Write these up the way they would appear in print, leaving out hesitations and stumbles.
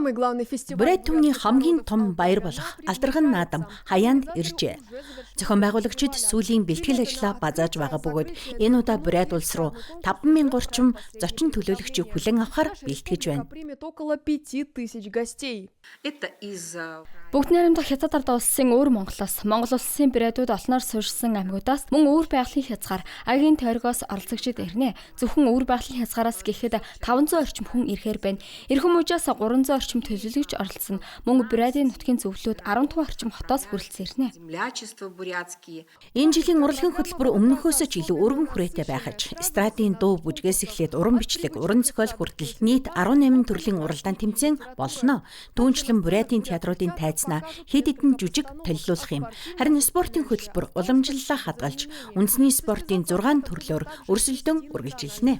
Бред түмний хамгийн том баяр болох Алдархан наадам хаяанд иржээ. Зохион байгуулагчид сүүлийн бэлтгэл ажлаа базааж байгаа бөгөөд энэ удаа Бред улс руу 5,000 орчим зочин төлөөлөгчийг хүлээн авахар бэлтгэж байна. Бүгд найрамдах Хятад ард улсын өөр Монголоос, Монгол улсын Брэдүүд олноор суурьсан аймагудаас мөн өөр байгалийн хязгаар агийн тойрогоос оролцогчид ирнэ. Зөвхөн өөр байгалийн хязгаараас гэхэд 500 орчим хүн ирэхээр байна. Ирхэн мужаас 300 орчим төлөөлөгч оролцсон. Мөн Брэдийн нутгийн зөвлөлүүд 15 орчим хотоос хүрэлцэн ирнэ. Энэ жилийн урлагийн хөтөлбөр өмнөхөөс ч илүү өргөн хүрээтэй байхаж, эстрадын дуу бүжгээс эхлээд уран бичлэг, уран зохиол хүртэл нийт 18 төрлийн уралдаан тэмцээн болно. Түүнчлэн Брэдийн театруудын тайзнаа хэд хэдэн жүжиг толилуулах юм. Харин спортын хөтөлбөр уламжлалаа хадгалж, үндэсний спортын 6 төрлөөр өрсөлдөөн үргэлжилнэ.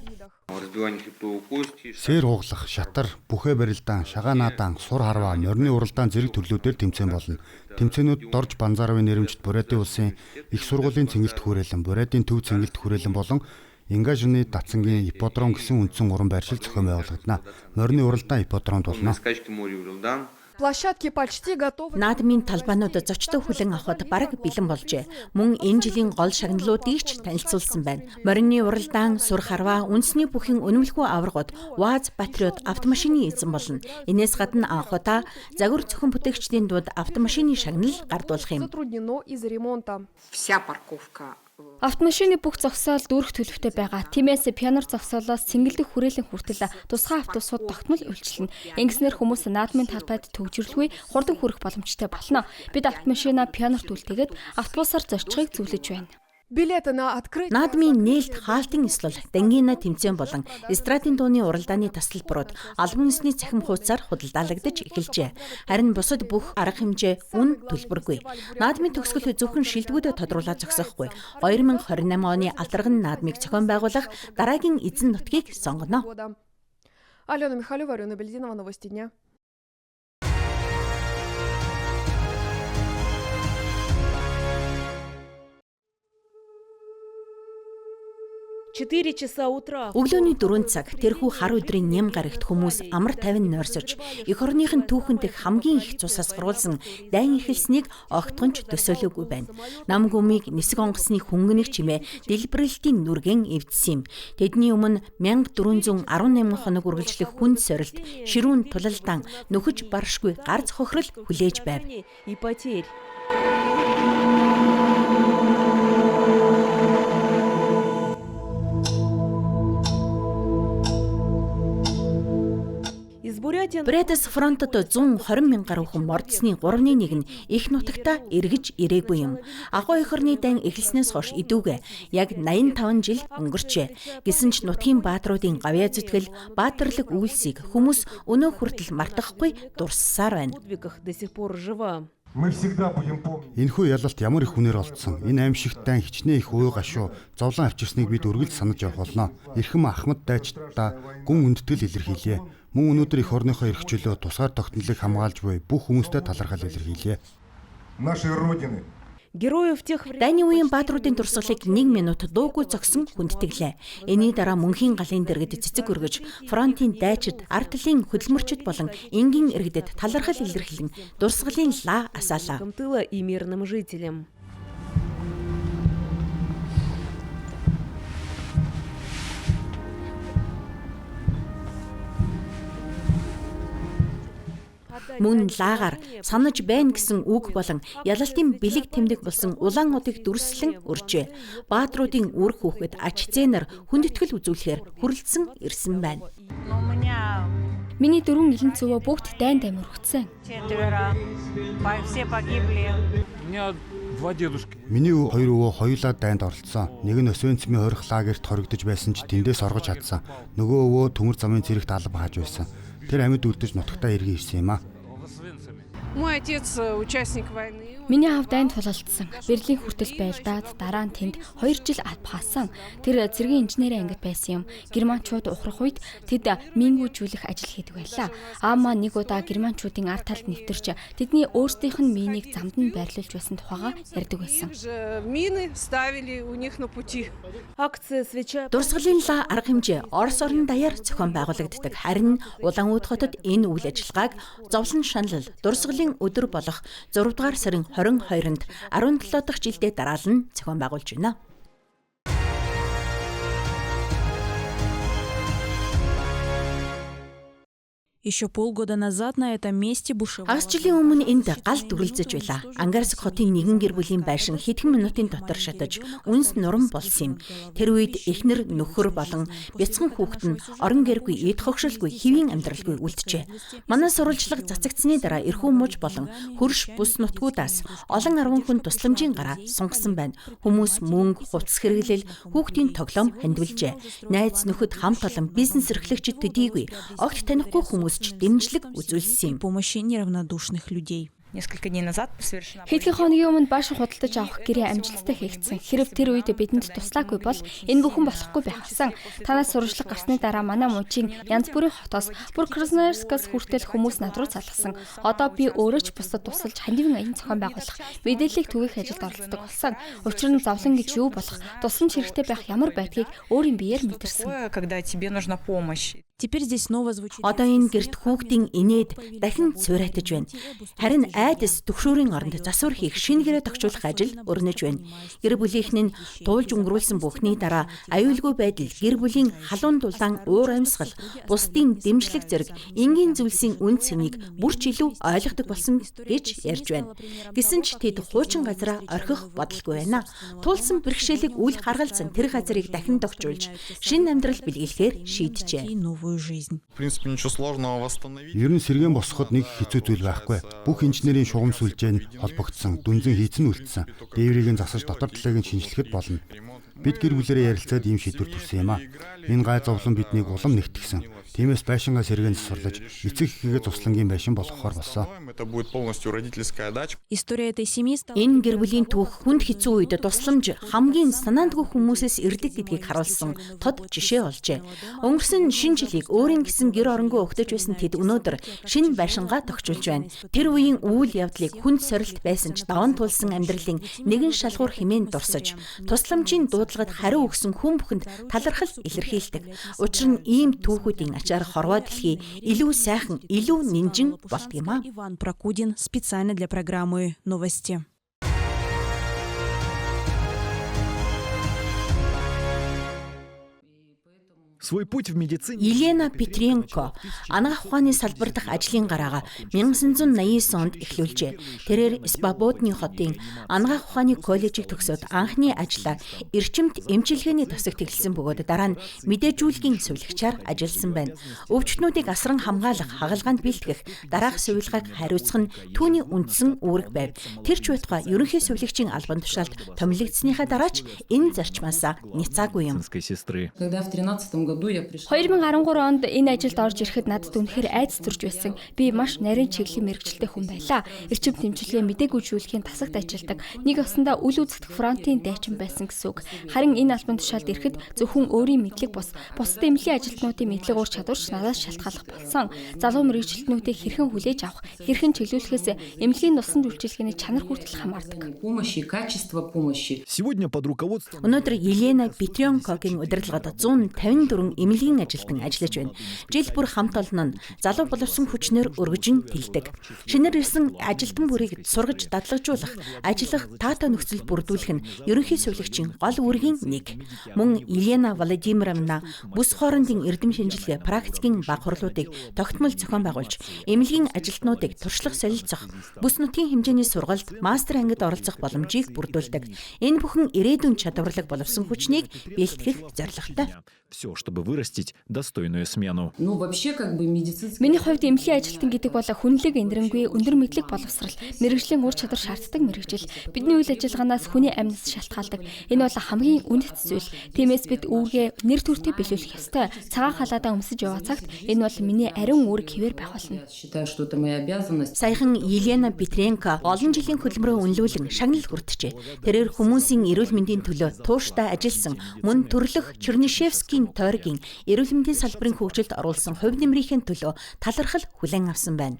Сээр хугалах, шатар, бүхэ барилдаан, шагаанаадаан, сур харваа, нёрны уралдаан зэрэг төрлүүдээр тэмцээн болно. Тэмцээнүүд Дорж Банзаровын нэрэмжит Брэдийн улсын их сургуулийн цэнгэлт хүрээлэн, Брэдийн төв цэнгэлт хүрээлэн болон Ингажны Датцангийн ипподром гэсэн үндсэн уран байршил зохион байгуулагдана. Морины уралдаан ипподромд болно. Наадмын талбайнууд зочдоо хүлээн авахд бараг бэлэн болжээ. Мөн энэ жилийн гол шагналуудыг ч танилцуулсан байна. Морины уралдаан, сур харваа, үндэсний бүхэн үнэмлэхүй аваргууд УАЗ Патриот автомашины эзэн болно. Инээс гадна анх удаа загвар зохион бүтээгчдийн дунд автомашины шагнал гардуулах юм. Автомашины бүх зогсоол дүүрэх төлөвтэй байгаа. Тиймээс пианор зогсоолоос цэнгэлдэх хүрээлэн хүртэл тусгай автобусууд тогтмол үйлчилнэ. Ингэснээр хүмүүс наадмын талбайд төгжрлгүй хурдан хүрэх боломжтой болно. Бид автомашина пианорт үлдээгээд автобусаар зорчихыг зөвлөж байна. Наадмын нээлт хаалтын эслэл, дангина тэмцээн болон эстрадын дууны уралдааны тасалбарууд албан ёсны цахим хуудасаар худалдаалагдаж эхэлжээ. Харин бусад бүх арга хэмжээ үн төлбөргүй. Наадмын төгсгөл зөвхөн шилдэгүүдэд тодруулаад зогсохгүй. 2028 оны Алдархан наадмыг зохион байгуулах дараагийн эзэн нутгийг сонгоно. Алена Михайлова, Арина Бельдинова, новости дня. Өглөөний 4 цаг тэрхүү хар өдрийн нэм гарагт хүмүүс амар тайван нойрсож, эх орныхын түүхэнд хамгийн их цус асгаруулсан дайн эхэлснийг огтхонч төсөөлөөгүй байна. Нам гүмийг нисэг онгоцны хөнгөнөх чимээ дэлбэрэлтийн нүргэн эвдсэн юм. Тэдний өмнө 1418 хоног үргэлжлэх хүнд сорилт, ширүүн тулалдаан, нөхөж баршгүй гар цохрол хүлээж байв. Брэдэс фронтод 120,000 гаруй хүн мордсны 3/1 нь их нутагта эргэж ирээгүй юм. Агуу эх орны дан эхэлснээс хойш идүүгээ яг 85 жил өнгөрчээ. Гэсэн ч нутгийн баатруудын гавьяа зүтгэл, баатарлаг үйлсийг хүмүүс өнөө хүртэл мартахгүй дурссаар байна. Энэхүү ялалт ямар их хүнээр олдсон. Энэ аимшигтай хичнээн их уу гашуу зовлон авчирсныг бид үргэлж санаж явах болно. Эрхэм Ахмад дайчдаа гүн үндэтгэл илэрхийлье. Мөн өнөөдөр их орныхоо эрхчлөө тусгаар тогтнолыг хамгаалж буй бүх хүмүүстэй талархал илэрхийлье. Дайны үеийн баатруудын дурсгалыг 1 минут дуугүй зогсон хүндэтгэлээ. Энийн дараа мөнхийн галын дэргэд цэцэг өргөж, фронтын дайчид, артлын хөдөлмөрчд болон энгийн иргэдэд талархал илэрхийлэн дурсгалын лаа асаалаа. Мөн лаагаар санаж байна гэсэн үг болон ялалтын бэлэг тэмдэг болсон улаан одыг дүрслэн өржээ. Баатруудын үр хүүхэд ач зээнэр хүндэтгэл үзүүлэхээр хүрлцэн ирсэн байна. Миний 4 элен цөвөө бүгд дайнд амирхсан. Миний 2 өвөө хоёулаа дайнд оролцсон. Нэг нь Освенцимийн хорих лагерт хоригдож байсан ч тэндээс оргож чадсан. Нөгөө өвөө төмөр замын цэрэгт алба хааж байсан. Тэр амьд үлдэж нутагтаа эргэн ирсэн юм а. Мой отец участник войны. Миний аав дайнд тулалдсан. Берлин хүртэл байлдаад дараа нь тэнд 2 жил албахасан. Тэр цэргийн инженерийн ангид байсан юм. Германчууд ухрах үед тэд мингүүжүүлэх ажил хийдэг байлаа. Аав маань нэг удаа германчуудын ард талд нэвтэрч тэдний өөрсдийнх нь минийг замд нь байрлуулж байсан тухайга ярьдаг байсан. Мины ставили у них на пути. Дурсгалын ла арга хэмжээ Орос орн даяар зохион байгуулагддаг. Харин Улаанууд хотод энэ үйл ажиллагааг зовлон шанал дурсгалын өдөр болох 6 дугаар сарын 22-нд 17 дахь жилдээ дараалан зохион байгуулж байна. Еще полгода назад на этом месте бушевал. Хагас жилийн өмнө энд гал дүрлзэж байла. Ангарск хотын нэгэн гэр бүлийн байшин хэдхэн минутын дотор шатаж үнс нуран болсон юм. Тэр үед эхнэр нөхөр болон бяцхан хүүхэд нь орон гэргүй эд хогшилгүй хэвийн амьдралгүй үлджээ. Манай сурвалжлага цацагдсны дараа эрхүү мууж болон хөрш бус нутгуудаас олон 10 хүн тусламжийн гараа сунгасан байна. Хүмүүс мөнгө, хувцас хэрэглэл, хүүхдийн тоглоом хандвилжээ. Найз нөхөд хамт олон бизнес эрхлэгчид төдийгүй огт танихгүй хүмүүс дэмжлэг үзүүлсэн юм. Помощи неравнодушных людей. Хэдхэн хоногийн өмнө бааш худалдаж авах гэрээ амжилттай хийгдсэн. Хэрв тэр үед бидэнд туслаагүй бол энэ бүхэн болохгүй байхсан. Танаас сурвалжлага гарсны дараа манай мужийн янз бүрийн хотоос бүр Красноярскаас хүртэл хүмүүс над руу залгасан. Одоо би өөрөө ч бусдад тусалж хандивын аян зохион байгуулах, мэдээллийг түгээх ажилд оролцдог болсон. Учир нь зовлон гэж юу болох, тусламж хэрэгтэй байх ямар байдгийг өөрийн биеэр мэдэрсэн. Когда тебе нужна помощь. Теперь здесь снова звучит. Одоо энэ гэрт хүүхдийн инээд дахин цуурайтаж байна. Харин айдас төгшөөрийн оронд засвар хийх шинэ гэрээ тогтчуулах ажил өрнөж байна. Гэр бүлийнхэн нь туулж өнгөрүүлсэн бүхний дараа аюулгүй байдал, гэр бүлийн халуун дулаан уур амьсгал, бусдын дэмжлэг зэрэг энгийн зүйлсийн үн цэнийг бүр ч илүү ойлгодог болсон гэж ярьж байна. Гэсэн ч тэд хуучин газараа орхих бодолгүй байна. Туулсан бэрхшээлийг үл харгалзан тэр газрыг дахин тогтчуулж шинэ амьдрал бэлгэлэхээр шийджээ. В принципе, ничего сложного восстановить. Ер нь сэргэн босгоход нэг хэцүү зүйл байхгүй. Бүх инженерийн шугам сүлжээ нь холбогдсон, дүнзэн хийцэн үлдсэн. Дээврийг нь засаж дотор талыг нь шинжлэхэд болно. Бид гэр бүлэрээ ярилцаад ийм шийдвэр төрсөн юм а. Энэ гай зовлон биднийг улам нэгтгэсэн. Тиймээс байшингаа сэргэн засварлаж, эцэг эхийгээ туслангийн байшин болгохоор болсон. Это будет полностью родительская дача. История этой семьи стала. Энэ гэр бүлийн түүх хүнд хэцүү үед тусламж хамгийн санаандгүй хүмүүсээс ирдэг гэдгийг харуулсан тод жишээ болжээ. Өнгөрсөн шинэ жилийг өөрийн гэсэн гэр оронгүй өгтөж байсан тэд өнөөдөр шинэ байшингаа тогтчулж байна. Тэр үеийн үйл явдлыг хүнд сорилт байсан ч даван тулсан амьдралын нэгэн шалгуур хэмээн дурсаж, тусламжийн дуудлагад хариу өгсөн хүн бүхэнд талархал илэрхийлдэг. Учир нь ийм түүхүүдийн ачаар хорвоо дэлхий илүү сайхан, илүү нинжин болдгийм а. Иван Прокудин специально для программы «Новости». Свой путь в медицине. Елена Петренко анагаах ухааны салбар дахь ажлын гараагаа 1989 онд эхлүүлжээ. Тэрээр Свободны хотын анагаах ухааны коллежийг төгсөөд анхны ажлаа эрчимт эмчилгээний тосогт эхэлсэн бөгөөд дараа нь мэдээжүүлгийн сувилагчаар ажилласан байна. Өвчтнүүдийг асран хамгаалах, хагалгаанд бэлтгэх, дараах сувилгааг хариуцах нь түүний үндсэн үүрэг байв. Тэр ч байтугай ерөнхий сувилагчийн албан тушаалд томилогдсныхаа дараач энэ зарчмаас няцаагүй юм. 2013 онд энэ ажилд орж ирэхэд надад үнэхээр айдас төрж байсан. Би маш нарийн чиглэлийн мэргэжилтэй хүн байлаа. Эрчим тэмчилгээ мэдээгүйжүүлэхийн тасагт ажилладаг, нэг осондоо үл үзэгдэх фронтын дайчин байсан гэсэн үг. Харин энэ албан тушаалд ирэхэд зөвхөн өөрийн мэдлэг бус, бусад эмнэлгийн ажилтнуудын мэдлэг ур чадварч надаас шалтгааллах болсон. Залуу мэргэжилтнүүдийг хэрхэн хүлээж авах, хэрхэн чиглүүлэхээс эмнэлгийн нусан үйлчилгээний чанар хүртэл хамаардаг. Сегодня под руководством Өнөөдөр Елена Петренкогийн удирдлагад 154 эмнэлгийн ажилтан ажиллаж байна. Жил бүр хамт олон нь залуу боловсон хүчнэр өргөжин тэлдэг. Шинээр ирсэн ажилтан бүрийг сургаж дадлагжуулах, ажиллах таатай нөхцөл бүрдүүлэх нь ерөнхий сувилагчийн гол үүргийн нэг. Мөн Елена Владимировна бүс хоорондын эрдэм шинжилгээ практикийн баг хурлуудыг тогтмол зохион байгуулж, эмнэлгийн ажилтнуудыг туршлага солилцох, бүс нутгийн хэмжээний сургалт, мастер ангид оролцох боломжийг бүрдүүлдэг. Энэ бүхэн ирээдүйн чадварлаг боловсон хүчнийг бэлтгэх зорилготой. все, чтобы чтобы вырастить достойную смену. Миний хувьд эмнэлгийн ажилтан гэдэг бол хүнлэг эндрэнгүй өндөр мэдлэг боловсрал, мэрэгжлийн ур чадвар шаарддаг мэрэгжил. Бидний үйл ажиллагаанаас хүний амьнас шалтгаалдаг. Энэ бол хамгийн үнэт зүйл. Тиймээс бид үүргээ нэр төртөй биелүүлэх ёстой. Цагаан халаадаа өмсөж яваа цагт энэ бол миний ариун үүрэг хэвээр байх болно. Саяхан Елена Петренко олон жилийн хөдөлмөрөө үнэлүүлэн шагнал хүртжээ. Тэрээр хүмүүсийн эрүүл мэндийн төлөө тууштай ажилласан мөн төрлөх Чернышевскийн тойргийн эрүүл мэндийн салбарын хөгжилд оруулсан хувь нэмрийн төлөө талархал хүлээн авсан байна.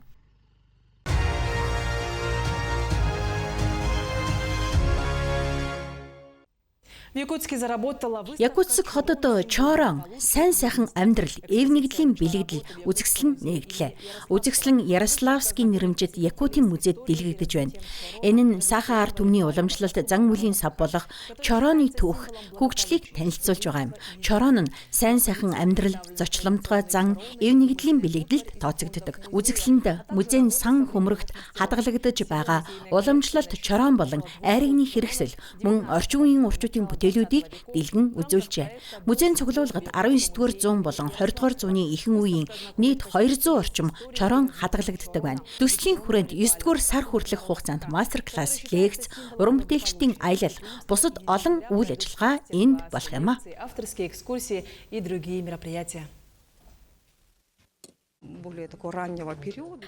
Якутск хотод чорон сайн сайхан амьдрал, эв нэгдлийн бэлэгдэл үзэсгэлэн нэгдлээ. Үзэсгэлэн Ярославскийн нэрэмжит Якутийн музейд дэлгэгдэж байна. Энэ нь саахан ард түмний уламжлалт зан үлийн сав болох чороны түүх хөгжлийг танилцуулж байгаа юм. Чорон нь сайн сайхан амьдрал, зочломтгой зан, эв нэгдлийн бэлэгдэлд тооцогддог. Үзэсгэлэнд музейн сан хөмрөгт хадгалагдаж байгаа уламжлалт чорон болон айрагны хэрэгсэл мөн орчин үеийн урчуудын бүтээлүүдийг дэлгэн үзүүлжээ. Музейн цуглуулгад 19-р зуун болон 20-р зууны ихэнх үеийн нийт 200 орчим чорон хадгалагддаг байна. Төслийн хүрээнд 9-р сар хүртэлх хугацаанд мастер класс, лекц, уран бүтээлчдийн аялал, бусад олон үйл ажиллагаа энд болох юм а. Авторские экскурсии и другие мероприятия.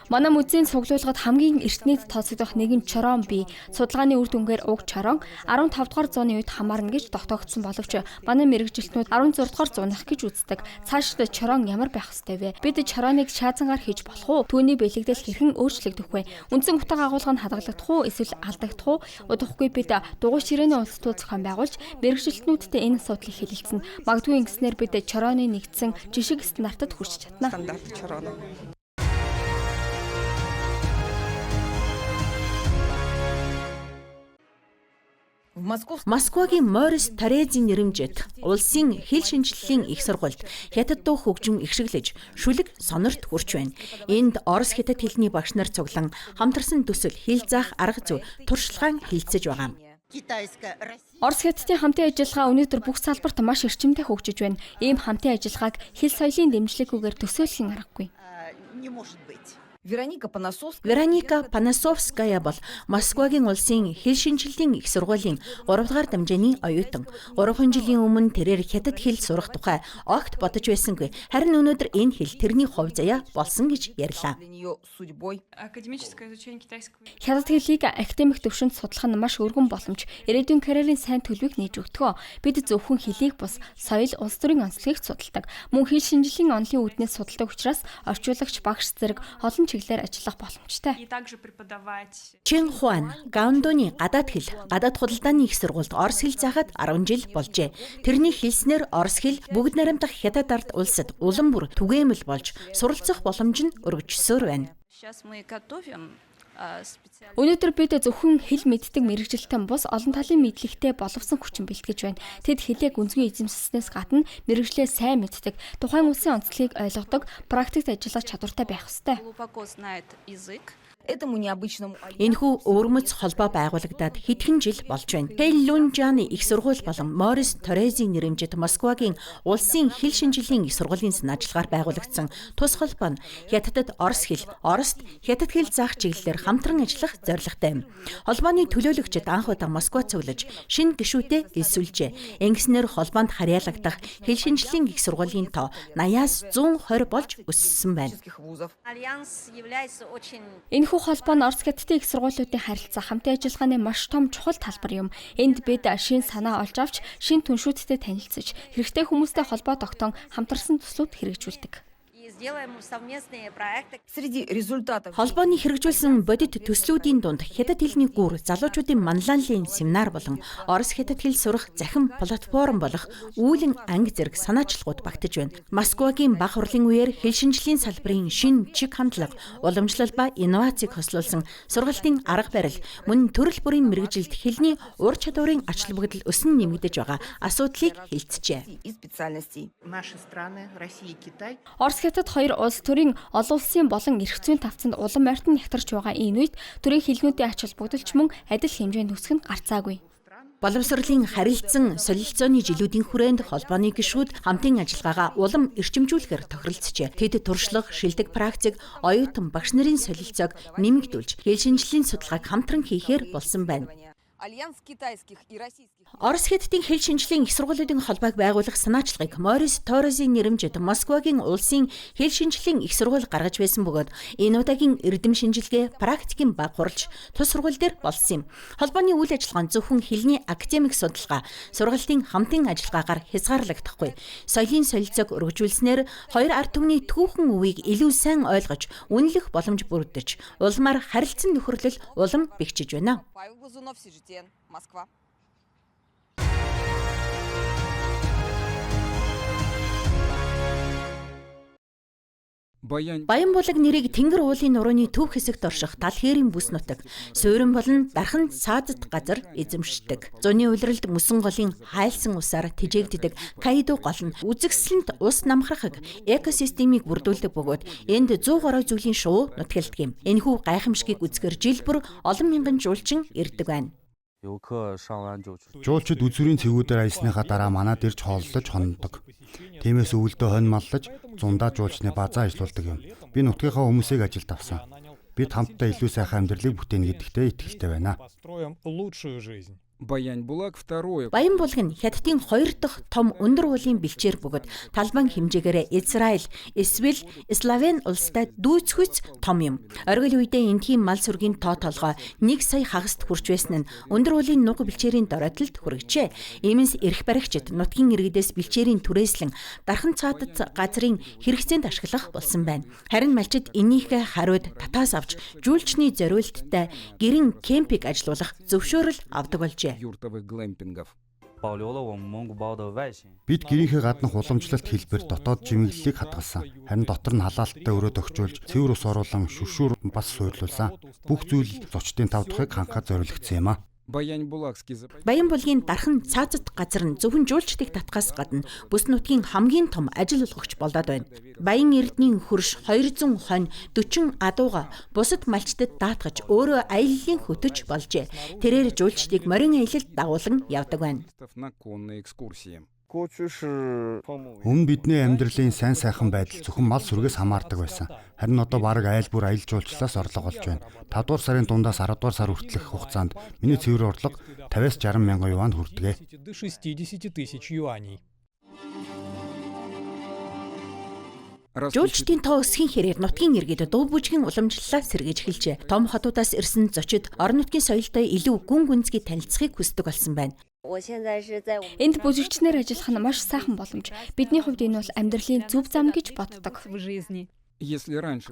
Манай музейн цуглуулгад хамгийн эртнийд тооцогдох нэгэн чорон бий. Судалгааны үр дүнгээр уг чорон 15 дугаар зууны үед хамаарна гэж тогтоогдсон боловч манай мэрэгжилтнүүд 16 дугаар зууных гэж үздэг. Цаашид чорон ямар байх ёстой вэ? Бид чороныг шаазангаар хийж болох уу? Түүний бэлэгдэл хэрхэн өөрчлөгдөх вэ? Үндсэн утга агуулга нь хадгалагдах уу? Эсвэл алдагдах уу? Удахгүй бид дугуй ширээний улсууд зохион байгуулж мэрэгжилтнүүдтэй энэ асуудлыг хэлэлцэн. Магадгүй ингэснээр бид чороны нэгдсэн жишг стандартад хүрч чадна. Москвагийн Морис Торезийн нэрэмжит улсын хэл шинжилгээний их сургуульд хятад дуу хөгжим ихшиглэж шүлэг сонорт хүрч байна. Энд орос хятад хэлний багш нар цуглан хамтарсан төсөл хэл заах арга зүй туршлагаан хэлцэж байгаа. Орос хятадын хамтын ажиллагаа өнөөдөр бүх салбарт маш эрчимтэй хөгжиж байна. Ийм хамтын ажиллагааг хэл соёлын дэмжлэггүйгээр төсөөлөх нь аргагүй. Вероника Панасовская бол Москвагийн улсын хэл шинжилгээний их сургуулийн 3 дугаар дамжааны оюутан. 3 жилийн өмнө тэрээр хятад хэл сурах тухай огт бодож байсангүй. Харин өнөөдөр энэ хэл тэрний хувь заяа болсон гэж ярьлаа. Хятад хэлийг академик төвшөнд судлах нь маш өргөн боломж. Ирээдүйн карьерийн сайн төлөвийг нээж өгдөг. Бид зөвхөн хэлийг бус соёл, улс төрийн онцлогийг судалдаг. Мөн хэл шинжилгээний онлын үүднээс судалдаг учраас орчуулагч, багш зэрэг олон чиглэлээр ажиллах боломжтой. Чин Хуан Гаундоны гадаад худалдааны их сургуульд орос хэл заахад 10 жил болжээ. Тэрний хэлснээр орос хэл бүгд найрамдах хятад ард улсад улам бүр түгээмэл болж суралцах боломж нь өргөжсөөр байна. Өнөөдөр бид зөвхөн хэл мэддэг мэрэгжилтэн бус олон талын мэдлэгтэй боловсон хүчин бэлтгэж байна. Тэд хэлийг үнцгий эзэмшснээс гадна мэрэгжлээ сайн мэддэг, тухайн улсын онцлогийг ойлгодог, практикт ажиллах чадвартай байх ёстой. Энэхүү өвөрмөц холбоо байгуулагдаад хэдхэн жил болж байна. Хэйлунжаны их сургууль болон Морис Торезийн нэрэмжит Москвагийн улсын хэл шинжилгээний их сургуулийн санаачлагаар байгуулагдсан тус холбоо нь хятадд орос хэл, орост хятад хэл заах чиглэлээр хамтран ажиллах зорилготой юм. Холбооны төлөөлөгчид анх удаа Москва цуглаж шинэ гишүүдэд элсүүлжээ. Ингэснээр холбоонд харьяалагдах хэл шинжилгээний их сургуулийн тоо 80-аас 120 болж өссөн байна. Энэхүү холбоо нь Орос хятадын их сургуулиудын харилцаа хамтын ажиллагааны маш том чухал талбар юм. Энд бид шин санаа олж авч, шин түншүүдтэй танилцж, хэрэгтэй хүмүүстэй холбоо тогтоон хамтарсан төслүүд хэрэгжүүлдэг. Холбооны хэрэгжүүлсэн бодит төслүүдийн дунд хятад хэлний гүр, залуучуудын манлайлалын семинар болон орос хятад хэл сурах захин платформ болох үүлэн анги зэрэг санаачлагууд багтаж байна. Москвагийн бага хурлын үеэр хэл шинжилгээний салбарын шин чиг хандлага, уламжлал ба инновацийг хослуулсан сургалтын арга барил, мөн төрөл бүрийн мэрэгжилд хэлний ур чадварын ач холбогдол өсөн нэмэгдэж байгаа асуудлыг хэлцжээ. Орос хятад хоёр улс төрийн олон улсын болон эрх зүйн тавцанд улам ойртон нягтарч байгаа энэ үед төрийн хэлнүүдийн ач холбогдолч мөн адил хэмжээнд өсөх нь гарцаагүй. Боловсролын харилцан солилцооны жилүүдийн хүрээнд холбооны гишүүд хамтын ажиллагаагаа улам эрчимжүүлэхээр тохиролцжээ. Тэд туршлага, шилдэг практик, оюутан багш нарын солилцоог нэмэгдүүлж, хэл шинжлэлийн судалгааг хамтран хийхээр болсон байна. Орос хятадын хэл шинжлэлийн их сургуулиудын холбоог байгуулах санаачлагыг Морис Торресын нэрэмжит Москвагийн улсын хэл шинжлэлийн их сургууль гаргаж байсан бөгөөд энэ удаагийн эрдэм шинжилгээ практикийн баг хурлж тус сургууль дээр болсон юм. Холбооны үйл ажиллагаа нь зөвхөн хэлний академик судалгаа, сургалтын хамтын ажиллагаагаар хязгаарлагдахгүй. Соёлын солилцоог өргөжүүлснээр хоёр ард түмний түүхэн үеийг илүү сайн ойлгож, үнэлэх боломж бүрдэж, улмаар харилцан нөхөрлөл улам бэхжиж байна. Москва. Баян булаг нэрийг Тэнгэр уулын нурууны төв хэсэгт орших тал хээрийн бүс нутаг, суурин болон дархан цаадад газар эзэмшдэг. Зуны улиралд мөсөн голын хайлсан усаар тэжээгддэг Кайду гол нь үзэгсэлэнт ус намхрахыг экосистемийг бүрдүүлдэг бөгөөд энд 100 гаруй зүйлийн шувуу нутгалдаг юм. Энэхүү гайхамшигыг үзэхээр жил бүр олон мянган жуулчин ирдэг байна. Жуулчид үзүүрийн цэгүүдээр аялсныхаа дараа манад ирж хооллож хондог. Тиймээс өвөлдөө хонь маллаж зундаа жуулчны базаа ажиллаулдаг юм. Би нутгийнхаа хүмүүсийг ажилд авсан. Бид хамтдаа илүү сайхан амьдралыг бүтээнэ гэдэгтээ итгэлтэй байна. Баян булаг нь Хятадын 2 дахь том өндөр уулын бэлчээр бөгөөд талбан хэмжээгээр Израиль эсвэл Словен улстай дүүцхүйц том юм. Оргил үедээ энэхийн мал сүргийн тоо толгой 1 сая хагаст хүрч байсан нь өндөр уулын нуг бэлчээрийн дороотолд хүргэжээ. Иймээс эрх баригчид нутгийн иргэдээс бэлчээрийн түрээслэн дархан цаадад газрын хэрэгцээнд ашиглах болсон байна. Харин малчид энийхээ хариуд татаас авч жуулчны зориулттай гэрэн кемпинг ажилуулах зөвшөөрөл авдаг болжээ. Бид гэрийнхээ гаднах уламжлалт хэлбэр дотоод жимэглэлийг хадгалсан. Харин дотор нь халаалттай өрөөд өгчүүлж, цэвэр ус оруулан шүршүүр бас суурлуулсан. Бүх зүйл зочдын 5 дахыг хангахад зориулагдсан юм а. Баян булгийн дархан цаазад газар нь зөвхөн жуулчдыг татхаас гадна бүс нутгийн хамгийн том ажил олгогч болоод байна. Баян эрдний хөрш 200 хонь 40 адууга бусад малчдад даатгаж өөрөө аяллалын хөтөж болжээ. Тэрээр жуулчдыг морин аялалд дагуулan явдаг байна. Өмнө бидний амьдралын сайн сайхан байдал зөвхөн мал сүргээс хамаардаг байсан. Харин одоо бараг айл бүр аялал жуулчлалаас орлого болж байна. 5 дугаар сарын дундаас 10 дугаар сар хүртэлх хугацаанд миний цэвэр орлого 50-60 мянган юанд хүрдэгэ. Жуулчдын тоо өсгийн хэрээр нутгийн иргэд дуу бүжгийн уламжлалаа сэргээж эхэлжээ. Том хотуудаас ирсэн зочид орон нутгийн соёлтой илүү гүн гүнзгий танилцахыг хүсдэг болсон байна. Энд бүжигчнэр ажиллах нь маш сайхан боломж. Бидний хувьд энэ бол амьдралын зөв зам гэж боддог.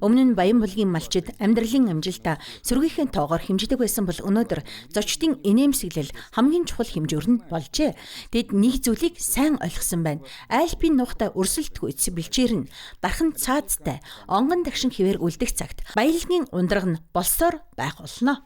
Өмнө нь Баян булгийн малчид амьдралын амжилтаа сүргийнхээ тоогоор хэмждэг байсан бол өнөөдөр зочдын инээмсэглэл хамгийн чухал хэмжүүр нь болжээ. Тэд нэг зүйлийг сайн ойлгосон байна. Альпийн нухтай өрсөлдөх үйтс бэлчээр нь дархан цаазтай онгон дагшин хിവэр үлдэх цагт баялагын ундраг нь болсоор байх болно.